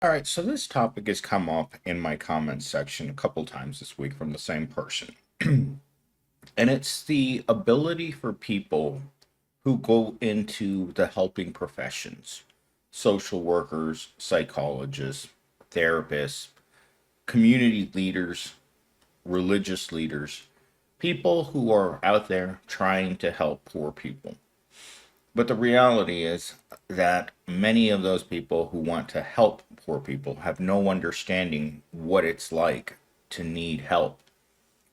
All right, so this topic has come up in my comments section a couple times this week from the same person. And it's the ability for people who go into the helping professions, social workers, psychologists, therapists, community leaders, religious leaders, people who are out there trying to help poor people. But the reality is that many of those people who want to help poor people have no understanding what it's like to need help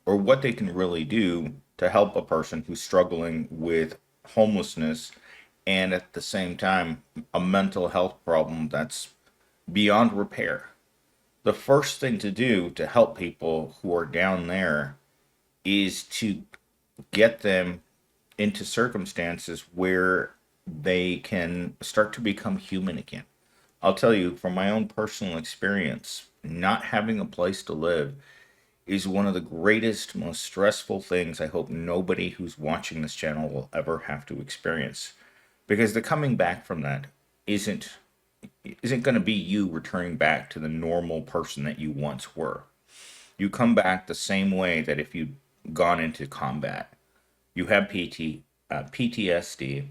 or what they can really do to help a person who's struggling with homelessness and at the same time a mental health problem that's beyond repair. The first thing to do to help people who are down there is to get them into circumstances where they can start to become human again. I'll tell you from my own personal experience, not having a place to live is one of the greatest, most stressful things I hope nobody who's watching this channel will ever have to experience. Because the coming back from that isn't isn't going to be you returning back to the normal person that you once were. You come back the same way that if you'd gone into combat. You have PTSD,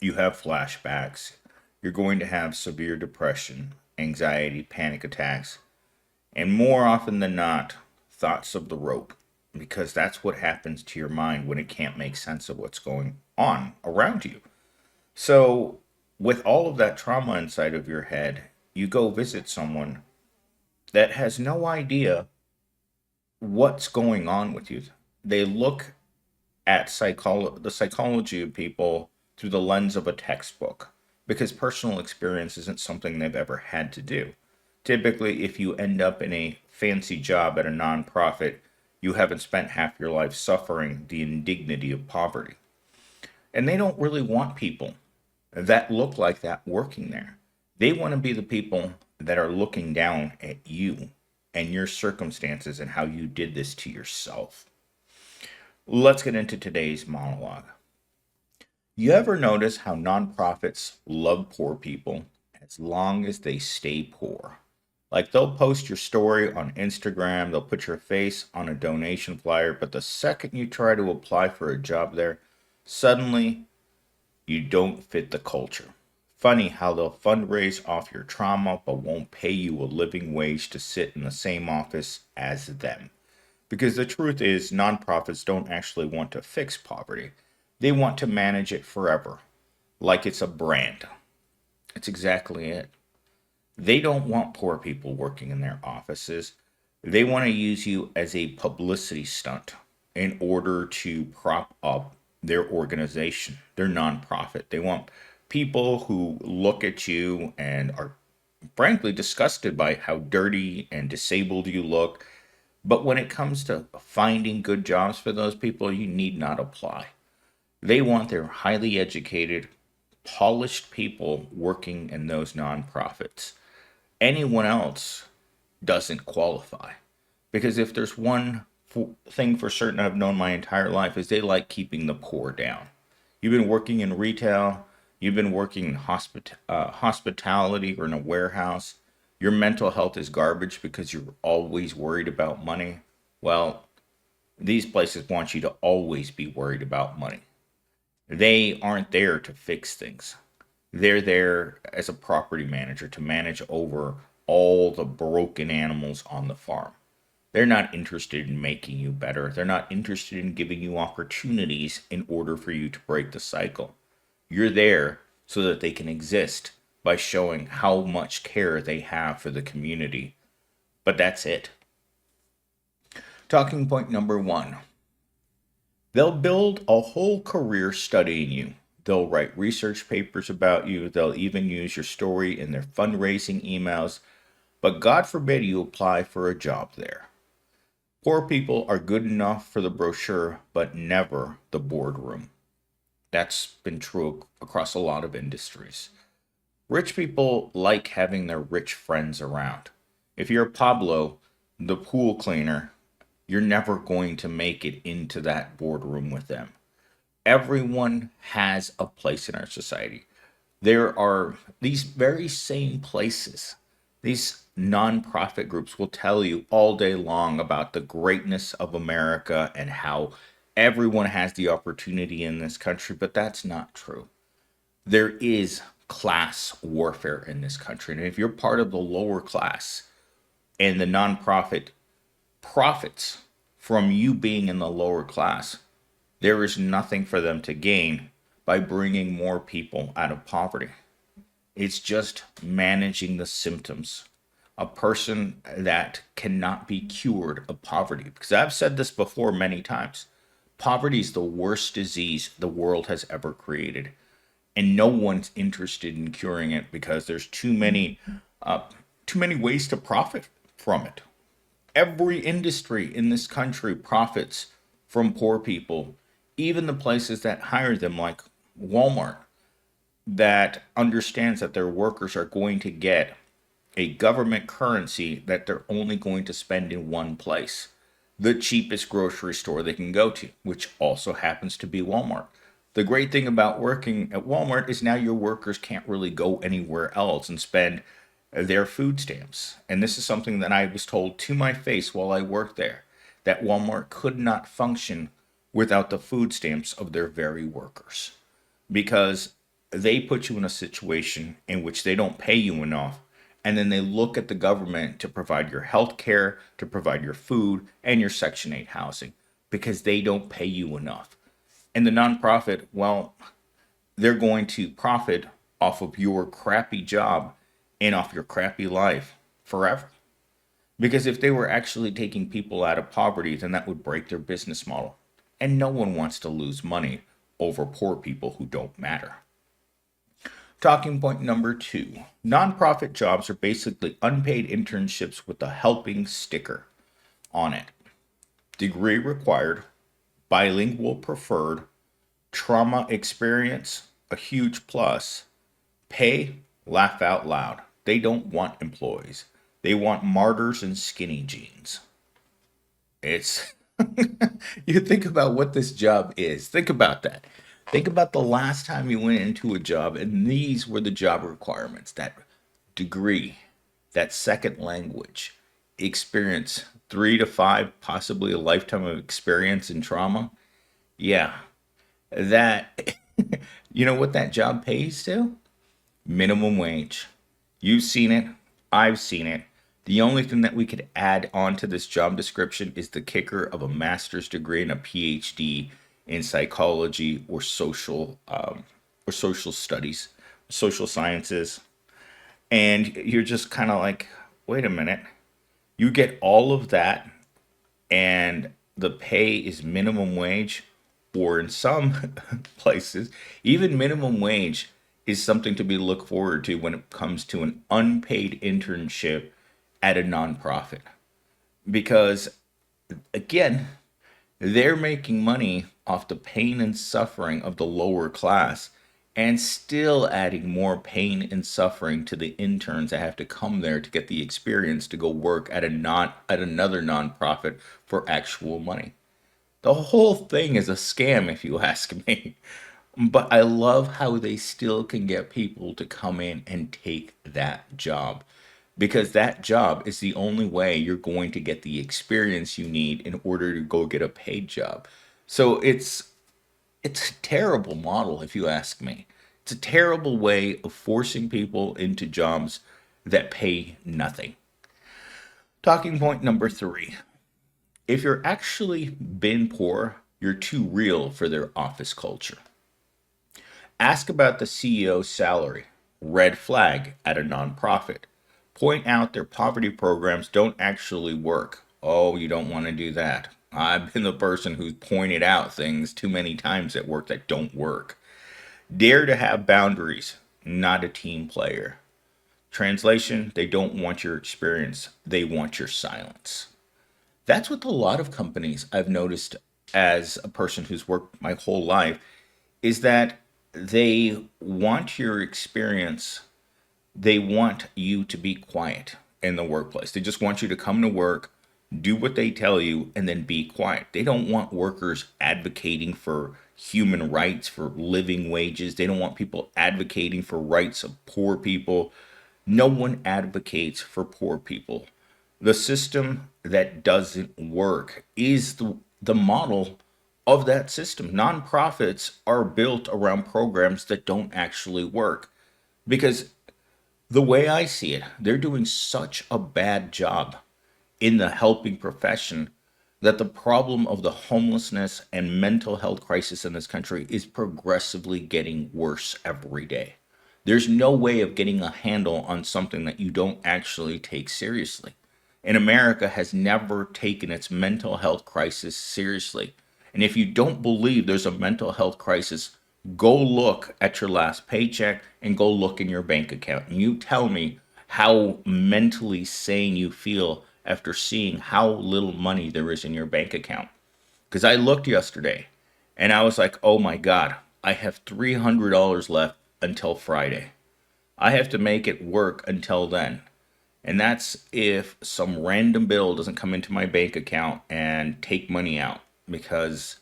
you have flashbacks, you're going to have severe depression, anxiety, panic attacks, and more often than not, thoughts of the rope, because that's what happens to your mind when it can't make sense of what's going on around you. So, with all of that trauma inside of your head, you go visit someone that has no idea what's going on with you. They look at the psychology of people through the lens of a textbook because personal experience isn't something they've ever had to do. Typically, if you end up in a fancy job at a nonprofit, you haven't spent half your life suffering the indignity of poverty. And they don't really want people that look like that working there. They want to be the people that are looking down at you and your circumstances and how you did this to yourself. Let's get into today's monologue. You ever notice how nonprofits love poor people as long as they stay poor? Like they'll post your story on Instagram, they'll put your face on a donation flyer, but the second you try to apply for a job there, suddenly you don't fit the culture. Funny how they'll fundraise off your trauma but won't pay you a living wage to sit in the same office as them. Because the truth is, nonprofits don't actually want to fix poverty. They want to manage it forever, like it's a brand. It's exactly it. They don't want poor people working in their offices. They want to use you as a publicity stunt in order to prop up their organization, their nonprofit. They want people who look at you and are frankly disgusted by how dirty and disabled you look. But when it comes to finding good jobs for those people, you need not apply. They want their highly educated, polished people working in those nonprofits. Anyone else doesn't qualify. Because if there's one thing for certain I've known my entire life is they like keeping the poor down. You've been working in retail, you've been working in hospitality or in a warehouse. Your mental health is garbage because you're always worried about money. Well, these places want you to always be worried about money. They aren't there to fix things. They're there as a property manager to manage over all the broken animals on the farm. They're not interested in making you better. They're not interested in giving you opportunities in order for you to break the cycle. You're there so that they can exist by showing how much care they have for the community. But that's it. Talking point number one. They'll build a whole career studying you. They'll write research papers about you. They'll even use your story in their fundraising emails. But God forbid you apply for a job there. Poor people are good enough for the brochure, but never the boardroom. That's been true across a lot of industries. Rich people like having their rich friends around. If you're Pablo, the pool cleaner, you're never going to make it into that boardroom with them. Everyone has a place in our society. There are these very same places These nonprofit groups will tell you all day long about the greatness of America and how everyone has the opportunity in this country, but that's not true. There is class warfare in this country. And if you're part of the lower class and the nonprofit profits from you being in the lower class, there is nothing for them to gain by bringing more people out of poverty. It's just managing the symptoms. A person that cannot be cured of poverty. Because I've said this before many times. Poverty is the worst disease the world has ever created. And no one's interested in curing it because there's too many ways to profit from it. Every industry in this country profits from poor people, even the places that hire them, like Walmart, that understands that their workers are going to get a government currency that they're only going to spend in one place, the cheapest grocery store they can go to, which also happens to be Walmart. The great thing about working at Walmart is now your workers can't really go anywhere else and spend their food stamps. And this is something that I was told to my face while I worked there, that Walmart could not function without the food stamps of their very workers because they put you in a situation in which they don't pay you enough. And then they look at the government to provide your health care, to provide your food, and your Section 8 housing because they don't pay you enough. And the nonprofit, well, they're going to profit off of your crappy job and off your crappy life forever. Because if they were actually taking people out of poverty, then that would break their business model. And no one wants to lose money over poor people who don't matter. Talking point number 2. Nonprofit jobs are basically unpaid internships with a helping sticker on it. Degree required, bilingual preferred, trauma experience, a huge plus, pay, laugh out loud. They don't want employees. They want martyrs and skinny jeans. It's you think about what this job is. Think about that. Think about the last time you went into a job and these were the job requirements. That degree, that second language, experience, 3 to 5, possibly a lifetime of experience in trauma. Yeah, that, you know what that job pays to? Minimum wage. You've seen it. I've seen it. The only thing that we could add on to this job description is the kicker of a master's degree and a PhD in psychology or social studies, social sciences. And you're just kind of like, wait a minute. You get all of that and the pay is minimum wage, or in some places, even minimum wage is something to be looked forward to when it comes to an unpaid internship at a nonprofit. Because again, they're making money off the pain and suffering of the lower class and still adding more pain and suffering to the interns that have to come there to get the experience to go work at another nonprofit for actual money. The whole thing is a scam if you ask me. But I love how they still can get people to come in and take that job because that job is the only way you're going to get the experience you need in order to go get a paid job. So it's a terrible model if you ask me. It's a terrible way of forcing people into jobs that pay nothing. Talking point number 3. If you're actually been poor, you're too real for their office culture. Ask about the CEO's salary. Red flag at a nonprofit. Point out their poverty programs don't actually work. Oh, you don't want to do that. I've been the person who's pointed out things too many times at work that don't work. Dare to have boundaries, not a team player. Translation, they don't want your experience, they want your silence. That's what a lot of companies I've noticed as a person who's worked my whole life is that they want your experience. They want you to be quiet in the workplace. They just want you to come to work, do what they tell you, and then be quiet. They don't want workers advocating for human rights, for living wages. They don't want people advocating for rights of poor people. No one advocates for poor people. The system that doesn't work is the model of that system. Nonprofits are built around programs that don't actually work because the way I see it, they're doing such a bad job in the helping profession that the problem of the homelessness and mental health crisis in this country is progressively getting worse every day. There's no way of getting a handle on something that you don't actually take seriously. And America has never taken its mental health crisis seriously. And if you don't believe there's a mental health crisis, go look at your last paycheck and go look in your bank account. And you tell me how mentally sane you feel after seeing how little money there is in your bank account. Because I looked yesterday and I was like, oh my God, I have $300 left until Friday. I have to make it work until then. And that's if some random bill doesn't come into my bank account and take money out. Because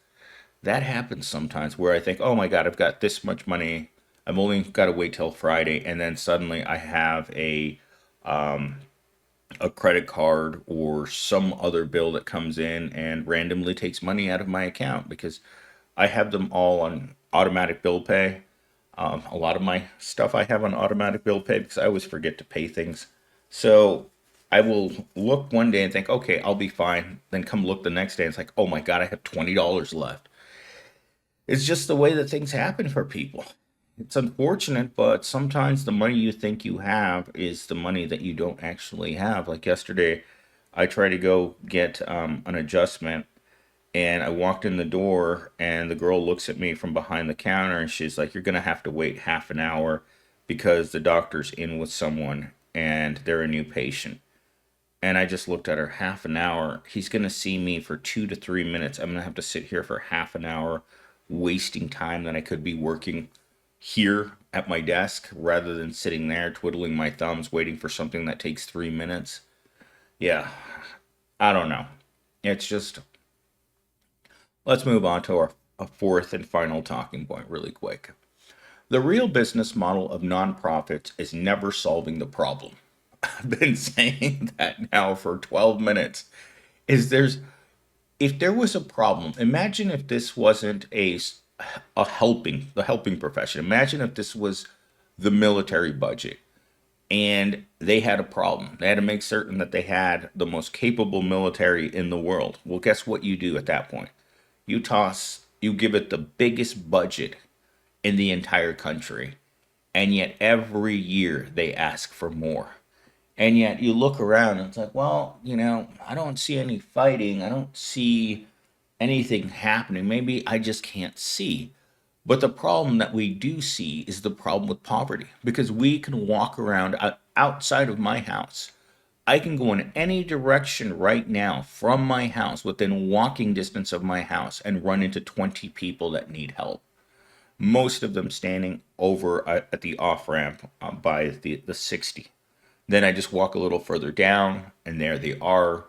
that happens sometimes where I think, oh my God, I've got this much money. I've only got to wait till Friday. And then suddenly I have a credit card or some other bill that comes in and randomly takes money out of my account because I have them all on automatic bill pay. A lot of my stuff I have on automatic bill pay because I always forget to pay things. So I will look one day and think, okay, I'll be fine. Then come look the next day and it's like, oh my God, I have $20 left. It's just the way that things happen for people. It's unfortunate, but sometimes the money you think you have is the money that you don't actually have. Like yesterday, I tried to go get an adjustment, and I walked in the door, and the girl looks at me from behind the counter, and she's like, "You're gonna have to wait half an hour because the doctor's in with someone, and they're a new patient." And I just looked at her, half an hour. He's gonna see me for 2 to 3 minutes. I'm gonna have to sit here for half an hour, wasting time that I could be working here at my desk rather than sitting there twiddling my thumbs waiting for something that takes 3 minutes. Yeah, I don't know. It's just, let's move on to our a fourth and final talking point really quick. The real business model of nonprofits is never solving the problem. I've been saying that now for 12 minutes. Is there's if there was a problem, imagine if this wasn't a helping the helping profession. Imagine if this was the military budget and they had a problem. They had to make certain that they had the most capable military in the world. Well, guess what you do at that point? You give it the biggest budget in the entire country, and yet every year they ask for more. And yet you look around and it's like, well, I don't see any fighting. I don't see anything happening. Maybe I just can't see. But the problem that we do see is the problem with poverty because we can walk around outside of my house. I can go in any direction right now from my house within walking distance of my house and run into 20 people that need help. Most of them standing over at the off ramp by the 60. Then I just walk a little further down and there they are.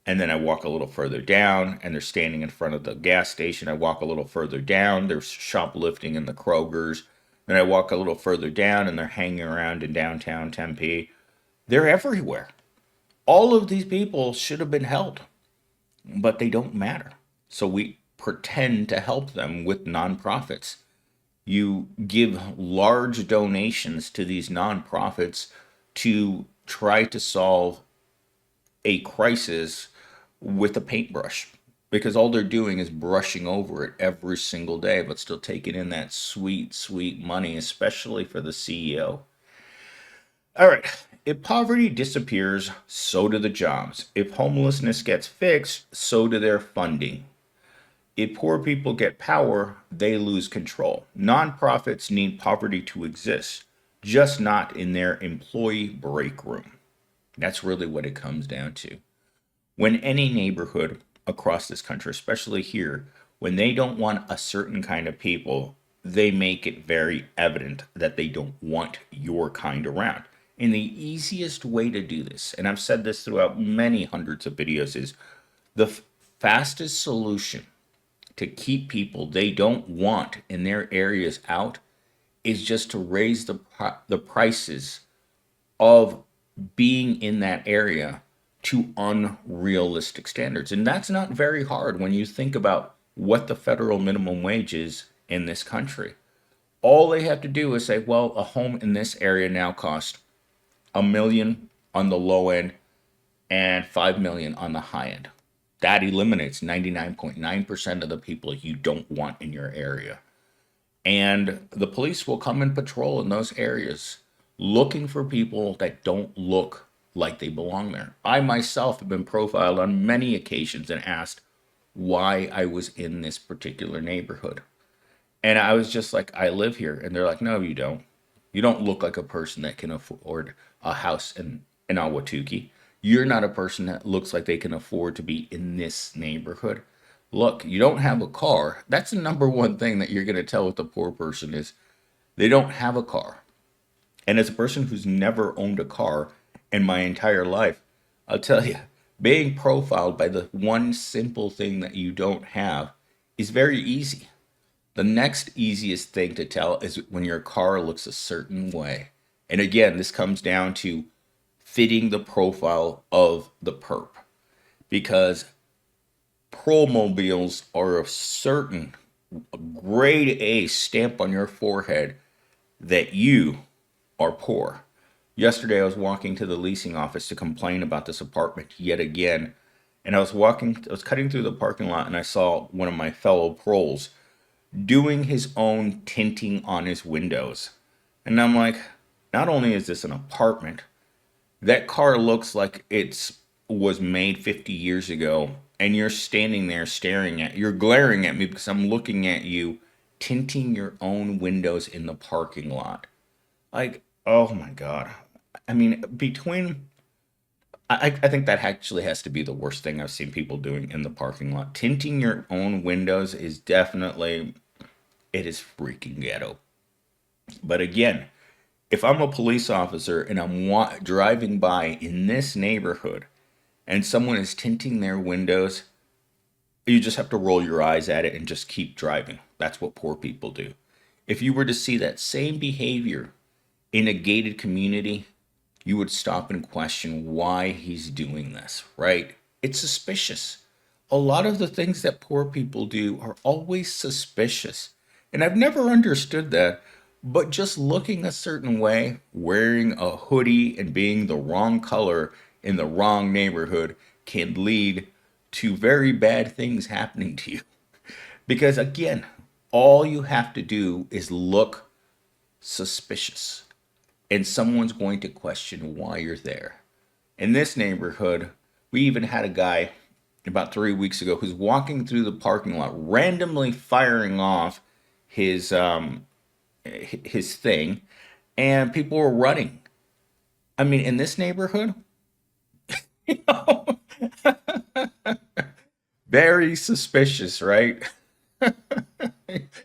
And then I walk a little further down and they're standing in front of the gas station. I walk a little further down, they're shoplifting in the Kroger's. Then I walk a little further down and they're hanging around in downtown Tempe. They're everywhere. All of these people should have been helped, but they don't matter. So we pretend to help them with nonprofits. You give large donations to these nonprofits to try to solve a crisis with a paintbrush because all they're doing is brushing over it every single day, but still taking in that sweet, sweet money, especially for the CEO. All right. If poverty disappears, so do the jobs. If homelessness gets fixed, so do their funding. If poor people get power, they lose control. Nonprofits need poverty to exist, just not in their employee break room. That's really what it comes down to. When any neighborhood across this country, especially here, when they don't want a certain kind of people, they make it very evident that they don't want your kind around. And the easiest way to do this, and I've said this throughout many hundreds of videos, is the fastest solution to keep people they don't want in their areas out is just to raise the prices of being in that area to unrealistic standards. And that's not very hard when you think about what the federal minimum wage is in this country. All they have to do is say, well, a home in this area now costs $1 million on the low end and $5 million on the high end. That eliminates 99.9% of the people you don't want in your area. And the police will come and patrol in those areas looking for people that don't look like they belong there. I myself have been profiled on many occasions and asked why I was in this particular neighborhood. And I was just like, I live here. And they're like, no, you don't. You don't look like a person that can afford a house in Ahwatukee. You're not a person that looks like they can afford to be in this neighborhood. Look, you don't have a car. That's the number one thing that you're going to tell with a poor person is they don't have a car. And as a person who's never owned a car in my entire life, I'll tell you, being profiled by the one simple thing that you don't have is very easy. The next easiest thing to tell is when your car looks a certain way. And again, this comes down to fitting the profile of the perp. Because promobiles are a certain grade A stamp on your forehead that you are poor. Yesterday, I was walking to the leasing office to complain about this apartment yet again. And I was cutting through the parking lot and I saw one of my fellow proles doing his own tinting on his windows. And I'm like, not only is this an apartment, that car looks like it's was made 50 years ago and you're standing there you're glaring at me because I'm looking at you tinting your own windows in the parking lot. Like, oh my God. I mean, I think that actually has to be the worst thing I've seen people doing in the parking lot. Tinting your own windows is definitely, it is freaking ghetto. But again, if I'm a police officer and I'm driving by in this neighborhood and someone is tinting their windows, you just have to roll your eyes at it and just keep driving. That's what poor people do. If you were to see that same behavior in a gated community, you would stop and question why he's doing this, right? It's suspicious. A lot of the things that poor people do are always suspicious. And I've never understood that, but just looking a certain way, wearing a hoodie and being the wrong color in the wrong neighborhood can lead to very bad things happening to you. Because again, all you have to do is look suspicious and someone's going to question why you're there. In this neighborhood, we even had a guy about 3 weeks ago who's walking through the parking lot, randomly firing off his his thing, and people were running. I mean, in this neighborhood, you know, very suspicious, right?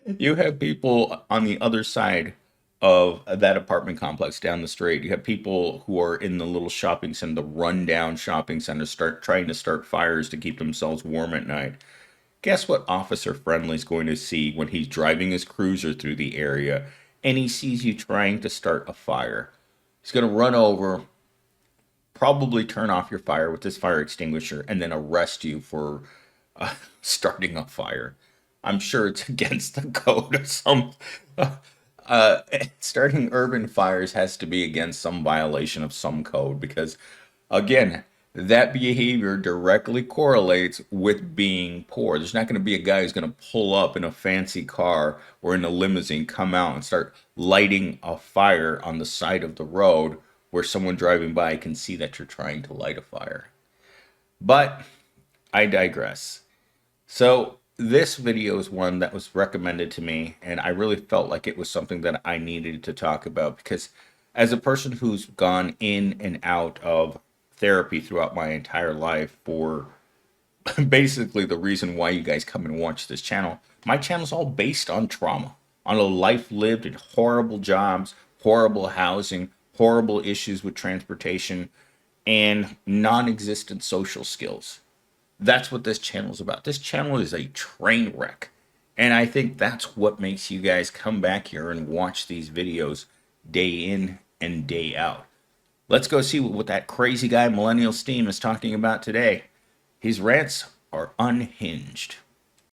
You have people on the other side of that apartment complex down the street. You have people who are in the little shopping center, the rundown shopping center, trying to start fires to keep themselves warm at night. Guess what Officer Friendly's going to see when he's driving his cruiser through the area and he sees you trying to start a fire? He's going to run over, probably turn off your fire with this fire extinguisher, and then arrest you for starting a fire. I'm sure it's against the code of some. Starting urban fires has to be against some violation of some code because, again, that behavior directly correlates with being poor. There's not going to be a guy who's going to pull up in a fancy car or in a limousine, come out and start lighting a fire on the side of the road where someone driving by can see that you're trying to light a fire. But I digress. So this video is one that was recommended to me, and I really felt like it was something that I needed to talk about because as a person who's gone in and out of therapy throughout my entire life for basically the reason why you guys come and watch this channel, my channel is all based on trauma, on a life lived in horrible jobs, horrible housing, horrible issues with transportation, and non-existent social skills. That's what this channel is about. This channel is a train wreck. And I think that's what makes you guys come back here and watch these videos day in and day out. Let's go see what that crazy guy Millennial Steam is talking about today. His rants are unhinged.